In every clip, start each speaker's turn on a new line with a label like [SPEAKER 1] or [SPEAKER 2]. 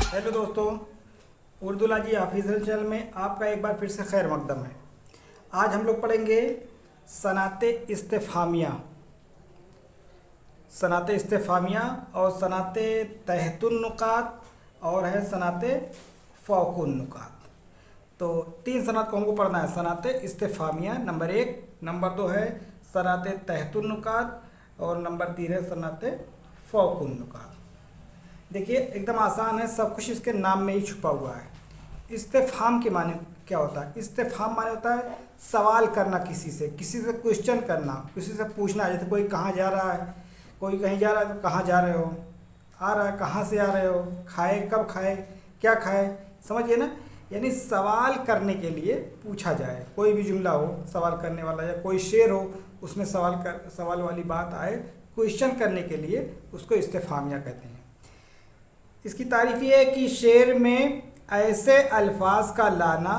[SPEAKER 1] Hello दोस्तों, Urdu लाजी official channel में आपका एक बार फिर से खैर मकदम है। आज हम लोग पढ़ेंगे सनाते इस्तेफामिया, सनाते इस्तेफामिया और सनाते तहतुन नुकात और है सनाते फ़ौकुन नुकात। तो तीन सनात को हमको पढ़ना है। सनाते इस्तेफामिया नंबर 1, नंबर 2 है सनाते तहतुन नुकात और नंबर 3 है सनाते फ़ौकुन नुकात। देखिए एकदम आसान है, सब कुछ इसके नाम में ही छुपा हुआ है। इस्तेफाम के माने क्या होता है? इस्तेफाम माने होता है सवाल करना, किसी से क्वेश्चन करना, किसी से पूछना। जैसे कोई कहाँ जा रहा है, कोई कहीं जा रहा है तो कहाँ जा रहे हो, आ रहा है कहाँ से आ रहे हो, खाए कब खाए, क्या खाए, समझिए ना। यानी सवाल करने के लिए पूछा जाए, कोई भी जुमला हो सवाल करने वाला, या कोई शेर हो उसमें सवाल वाली बात आए, क्वेश्चन करने के लिए उसको इस्तेफामिया कहते हैं। इसकी तारीफ ये है कि शेर में ऐसे अल्फाज का लाना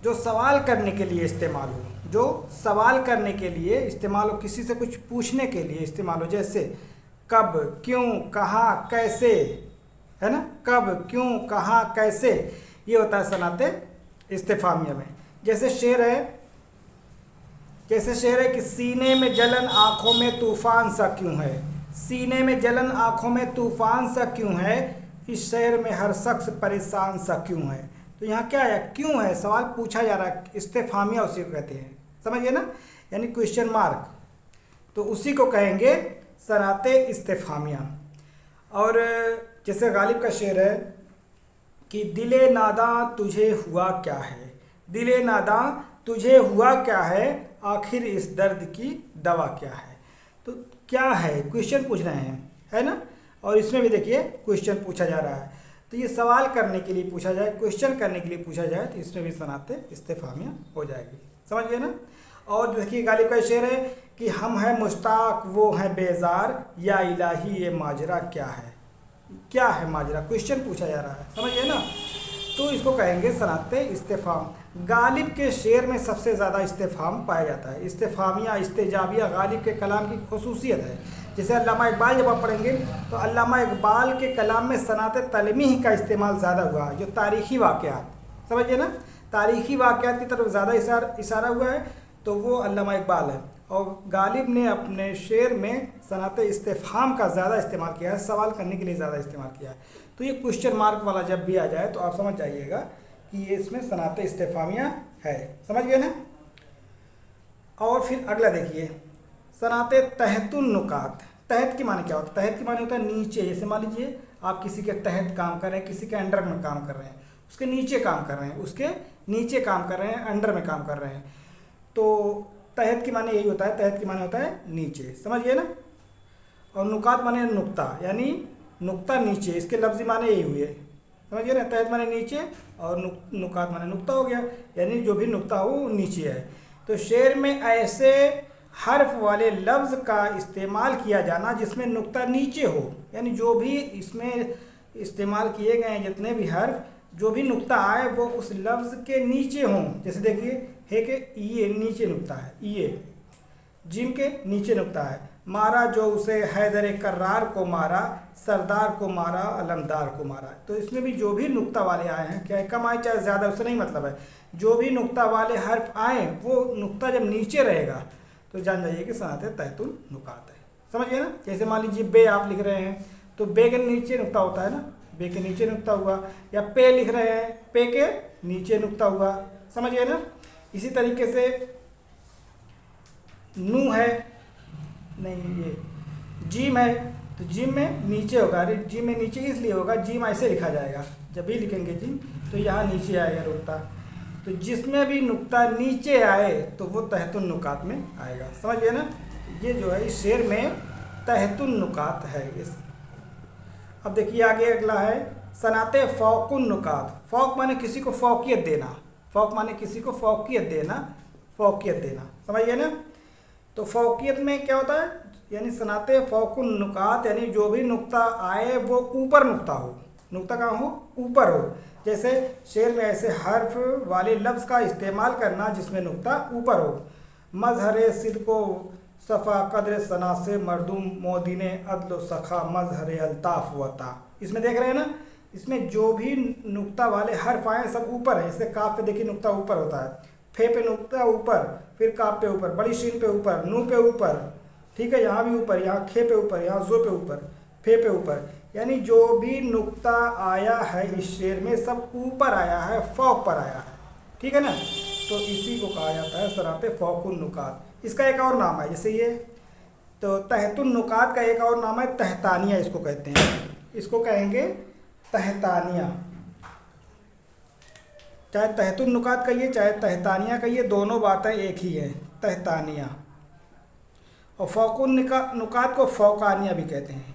[SPEAKER 1] जो सवाल करने के लिए इस्तेमाल हो, जो सवाल करने के लिए इस्तेमाल हो, किसी से कुछ पूछने के लिए इस्तेमाल हो। जैसे कब, क्यों, कहाँ, कैसे, है ना। कब, क्यों, कहाँ, कैसे, ये होता है सनाते इस्तेफामिया में। जैसे शेर है कि सीने में जलन आँखों में तूफान सा क्यों है। सीने में जलन आँखों में तूफान सा क्यों है, इस शहर में हर शख्स परेशान सा क्यों है। तो यहाँ क्या है, क्यों है, सवाल पूछा जा रहा है, इस्तेफामिया उसी को कहते हैं, समझिए ना, यानी क्वेश्चन मार्क। तो उसी को कहेंगे सनाते इस्तेफामिया। और जैसे गालिब का शेर है कि दिले नादां तुझे हुआ क्या है, दिले नादां तुझे हुआ क्या है, आखिर इस दर्द की दवा क्या है। तो क्या है, क्वेश्चन पूछ रहे हैं, है ना। और इसमें भी देखिए क्वेश्चन पूछा जा रहा है, तो ये सवाल करने के लिए पूछा जाए, क्वेश्चन करने के लिए पूछा जाए, तो इसमें भी सनाते इस्तेफामिया हो जाएगी, समझिए ना। और देखिए गालिब का शेर है कि हम हैं मुश्ताक वो हैं बेजार, या इलाही ये माजरा क्या है। क्या है माजरा, क्वेश्चन पूछा जा रहा है, समझिए ना। तो इसको कहेंगे सनाते इस्तेफाम। गालिब के शेर में सबसे ज़्यादा इस्तेफाम पाया जाता है। इस्तेफामिया, इस्तेजाबिया गालिब के कलाम की खुसूसियत है। जैसे अल्लामा इकबाल जब आप पढ़ेंगे तो अल्लामा इकबाल के कलाम में सनाते तलमीह का इस्तेमाल ज़्यादा हुआ है, जो तारीख़ी वाक़यात, समझिए ना, तारीख़ी वाक़यात की तरफ ज़्यादा इशारा हुआ है, तो वो अल्लामा इकबाल है। और गालिब ने अपने शेर में सनाते इस्तेफाम का ज़्यादा इस्तेमाल किया है, सवाल करने के लिए ज़्यादा इस्तेमाल किया है। तो ये क्वेश्चन मार्क वाला जब भी आ जाए तो आप समझ जाइएगा कि ये इसमें सनाते इस्तेफामिया है, समझ गए ना। और फिर अगला देखिए सनाते तहतुन नुकात। तहत की माने क्या होता है? तहत की माने होता है नीचे। जैसे मान लीजिए आप किसी के तहत काम कर रहे हैं, किसी के अंडर में काम कर रहे हैं, उसके नीचे काम कर रहे हैं, उसके नीचे काम कर रहे हैं, अंडर में काम कर रहे हैं, तो तहत की माने यही होता है, तहत की माने होता है नीचे, समझिए ना। और नुकात माने नुक्ता, यानी नुक्ता नीचे, इसके लफ्ज़ी माने यही हुए, समझिए ना। तहत माने नीचे और नुकात माने नुक्ता हो गया, यानी जो भी नुक्ता हो वो नीचे है। तो शेर में ऐसे हर्फ वाले लफ्ज़ का इस्तेमाल किया जाना जिसमें नुक्ता नीचे हो, यानी जो भी इसमें इस्तेमाल किए गए हैं जितने भी हर्फ, जो भी नुक्ता आए वो उस लफ्ज़ के नीचे हों। जैसे देखिए है कि ये नीचे नुक्ता है, ये जिम के नीचे नुक्ता है। मारा जो उसे हैदर कर्रार को मारा, सरदार को मारा, अलमदार को मारा। तो इसमें भी जो भी नुक्ता वाले आए हैं, चाहे कम आए चाहे ज़्यादा, उससे नहीं मतलब है, जो भी नुक्ता वाले हर्फ आए वो नुक्ता जब नीचे रहेगा तो जान जाइए कि सनाते तहतुन नुकात है, समझिए ना। जैसे मान लीजिए बे आप लिख रहे हैं तो बे के नीचे नुक्ता होता है ना, बे के नीचे नुक्ता हुआ, या पे लिख रहे हैं, पे के नीचे नुक्ता हुआ, समझिए ना। इसी तरीके से नू है, नहीं ये जिम है, तो जिम में नीचे होगा। अरे जिम में नीचे इसलिए होगा, जिम ऐसे लिखा जाएगा, जब भी लिखेंगे जिम तो यहाँ नीचे आएगा नुक्ता। तो जिसमें भी नुक्ता नीचे आए तो वो तहतुन नुकात में आएगा, समझिए ना। ये जो है इस शेर में तहतुन नुकात है इस। अब देखिए आगे अगला है सनाते फ़ौकुन नुकात। फ़ौक माने किसी को फ़ौकियत देना, फ़ौक माने किसी को फ़ौकियत देना, फ़ौकियत देना, समझिए ना। तो फ़ौकियत में क्या होता है, यानी सनाते फ़ौकुन नुकात, यानी जो भी नुक्ता आए वो ऊपर नुक्ता हो, नुक्ता कहाँ हो, ऊपर हो। जैसे शेर में ऐसे हर्फ वाले लफ्ज़ का इस्तेमाल करना जिसमें नुक्ता ऊपर हो। मजहर सिद्को सफ़ा कदर सना से मरदुम मोदीने अदल सखा मजहर अल्ताफ़ वता। इसमें देख रहे हैं ना, इसमें जो भी नुक्ता वाले हर्फ आए सब ऊपर है। जैसे काफ पे देखिए नुक्ता ऊपर होता है, फे पे नुक्ता ऊपर, फिर काफ पे ऊपर, बड़ी शीन पे ऊपर, नू पे ऊपर, ठीक है, यहाँ भी ऊपर, यहाँ खे पे ऊपर, यहाँ जो पे ऊपर, फे पे ऊपर, यानी जो भी नुक्ता आया है इस शेर में सब ऊपर आया है, फौक पर आया है, ठीक है ना। तो इसी को कहा जाता है सराते फौकुन नुकात। इसका एक और नाम है, जैसे ये तो तहतुन नुकात का एक और नाम है तहतानिया, इसको कहते हैं, इसको कहेंगे तहतानिया। चाहे तहतुन नुकात कहिए चाहे तहतानिया कहिए, दोनों बातें एक ही है, तहतानिया। और फौकुन नुकात को फौकानिया भी कहते हैं,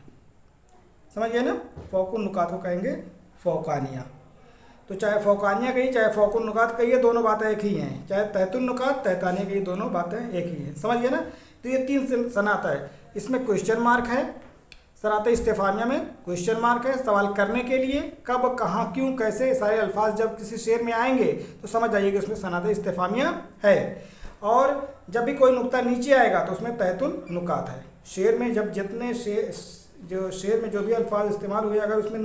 [SPEAKER 1] समझ गए ना। फौकुन नुकात को कहेंगे फौकानिया। तो चाहे फौकानिया कहिए चाहे फौकुन नुकात कहिए, दोनों बातें एक ही हैं। चाहे तहतुन नुकात तहतानिया कहिए, दोनों बातें एक ही हैं, समझ गए ना। तो ये 3 सनात है। इसमें क्वेश्चन मार्क है, सराते इस्तेफामिया में क्वेश्चन मार्क है, सवाल करने के लिए कब, कहाँ, क्यों, कैसे, सारे अल्फाज जब किसी शेर में आएंगे तो समझ जाइए कि उसमें सनाते इस्तेफामिया है। और जब भी कोई नुक्ता नीचे आएगा तो उसमें तहतुन नुकात है। शेर में जब जितने शेर में जो भी अल्फाज इस्तेमाल हुए अगर उसमें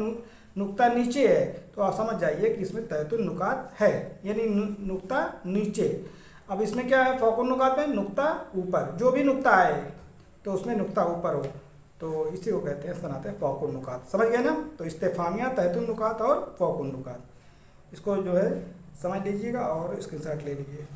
[SPEAKER 1] नुक्ता नीचे है तो आप समझ जाइए कि इसमें तहतुन नुकात है, यानी नुक्ता नीचे। अब इसमें क्या है, फौकुन नुकात में नुक्ता ऊपर, जो भी नुक्ता आए तो उसमें नुक्ता ऊपर हो, तो इसी को कहते हैं सनाते फौकुन नुकात, समझ गए ना। तो इस्तेफामिया, तहतुन नुकात और फौकुन नुकात, इसको जो है समझ लीजिएगा और स्क्रीनशॉट ले लीजिए।